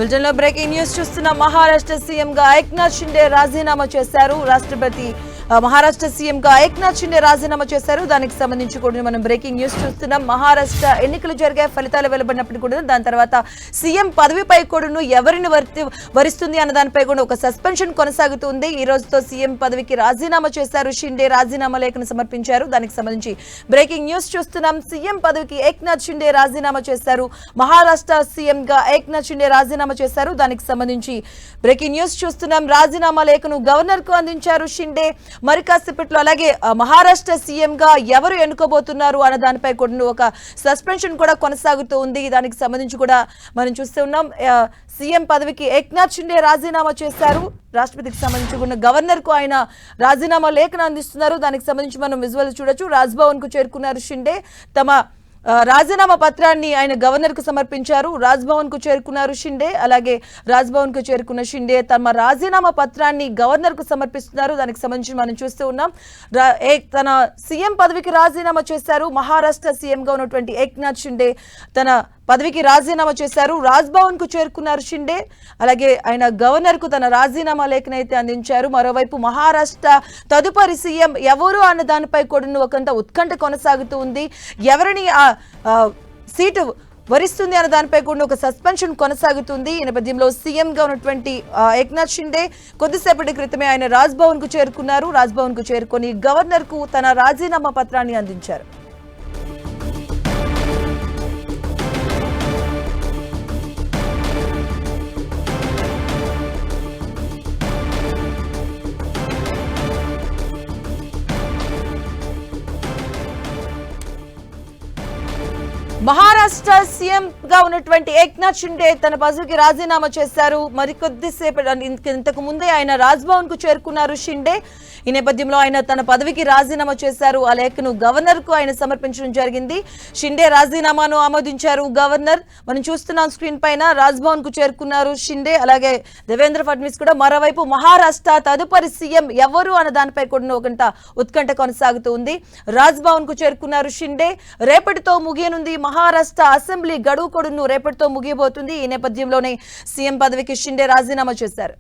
బులెటిన్లో breaking news చూస్తున్న మహారాష్ట్ర సీఎంగా ఏక్నాథ్ షిండే రాజీనామా చేశారు. రాష్ట్రపతి మహారాష్ట్ర సీఎంగా ఏక్నాథ్ షిండే రాజీనామా చేశారు. దానికి సంబంధించి కూడా మనం బ్రేకింగ్ న్యూస్ చూస్తున్నాం. మహారాష్ట్ర ఎన్నికలు జరిగాయి, ఫలితాలు వెలువడినప్పుడు కూడా దాని తర్వాత సీఎం పదవిపై కూడా ఎవరిని వరిస్తుంది అన్న దానిపై కూడా ఒక సస్పెన్షన్ కొనసాగుతుంది. ఈ రోజుతో సీఎం పదవికి రాజీనామా చేశారు షిండే. రాజీనామా లేఖను సమర్పించారు. దానికి సంబంధించి బ్రేకింగ్ న్యూస్ చూస్తున్నాం. సీఎం పదవికి ఏక్నాథ్ షిండే రాజీనామా చేశారు. మహారాష్ట్ర సీఎంగా ఏక్నాథ్ షిండే రాజీనామా చేశారు. దానికి సంబంధించి బ్రేకింగ్ న్యూస్ చూస్తున్నాం. రాజీనామా లేఖను గవర్నర్ కు అందించారు షిండే. మరి కాసేపట్లో అలాగే మహారాష్ట్ర సీఎం గా ఎవరు ఎన్నుకోబోతున్నారు అన్న దానిపై కూడా ఒక సస్పెన్షన్ కూడా కొనసాగుతూ ఉంది. దానికి సంబంధించి కూడా మనం చూస్తూ ఉన్నాం. సీఎం పదవికి ఏక్నాథ్ షిండే రాజీనామా చేశారు. రాష్ట్రపతికి సంబంధించి కూడా గవర్నర్ కు ఆయన రాజీనామా లేఖను అందిస్తున్నారు. దానికి సంబంధించి మనం విజువల్ చూడొచ్చు. రాజ్భవన్ కు చేరుకున్నారు షిండే. తమ రాజీనామా పత్రాన్ని ఆయన గవర్నర్ కు సమర్పించారు. రాజ్భవన్ కు చేరుకున్నారు షిండే. అలాగే రాజ్భవన్ కు చేరుకున్న షిండే తమ రాజీనామా పత్రాన్ని గవర్నర్ కు సమర్పిస్తున్నారు. దానికి సంబంధించి మనం చూస్తూ ఉన్నాం. తన సీఎం పదవికి రాజీనామా చేశారు. మహారాష్ట్ర సీఎం గా ఉన్నటువంటి ఏక్నాథ్ షిండే తన పదవికి రాజీనామా చేశారు. రాజ్భవన్ కు చేరుకున్నారు షిండే. అలాగే ఆయన గవర్నర్ కు తన రాజీనామా లేఖను అయితే అందించారు. మరోవైపు మహారాష్ట్ర తదుపరి సీఎం ఎవరు అన్న దానిపై కూడా ఒకంత ఉత్కంఠ కొనసాగుతూ ఉంది. ఎవరిని సీటు వరిస్తుంది అన్న దానిపై కూడా ఒక సస్పెన్షన్ కొనసాగుతుంది. ఈ నేపథ్యంలో సీఎంగా ఉన్నటువంటి ఏక్నాథ్ షిండే కొద్దిసేపటి క్రితమే ఆయన రాజ్భవన్ కు చేరుకున్నారు. రాజ్భవన్ కు చేరుకొని గవర్నర్ కు తన రాజీనామా పత్రాన్ని అందించారు. మహారాష్ట్ర సీఎం గా ఉన్నటువంటి ఏక్నాథ్ షిండే తన పదవికి రాజీనామా చేశారు. మరికొద్దిసేపటి ఇంతకు ముందే ఆయన రాజ్భవన్ కు చేరుకున్నారు షిండే. ఈ నేపథ్యంలో ఆయన తన పదవికి రాజీనామా చేశారు. ఆ లేఖను గవర్నర్ కు ఆయన సమర్పించడం జరిగింది. షిండే రాజీనామాను ఆమోదించారు గవర్నర్. మనం చూస్తున్నాం స్క్రీన్ పైన. రాజ్భవన్ కు చేరుకున్నారు షిండే. అలాగే దేవేంద్ర ఫడ్నవీస్ కూడా. మరోవైపు మహారాష్ట్ర తదుపరి సీఎం ఎవరు అన్న దానిపై కూడా ఒకంత ఉత్కంఠ కొనసాగుతూ ఉంది. రాజ్భవన్ కు చేరుకున్నారు షిండే. రేపటితో ముగియనుంది మహారాష్ట్ర అసెంబ్లీ గడువు కొడును రేపటితో ముగియబోతుంది. ఈ నేపథ్యంలోనే సీఎం పదవికి షిండే రాజీనామా చేశారు.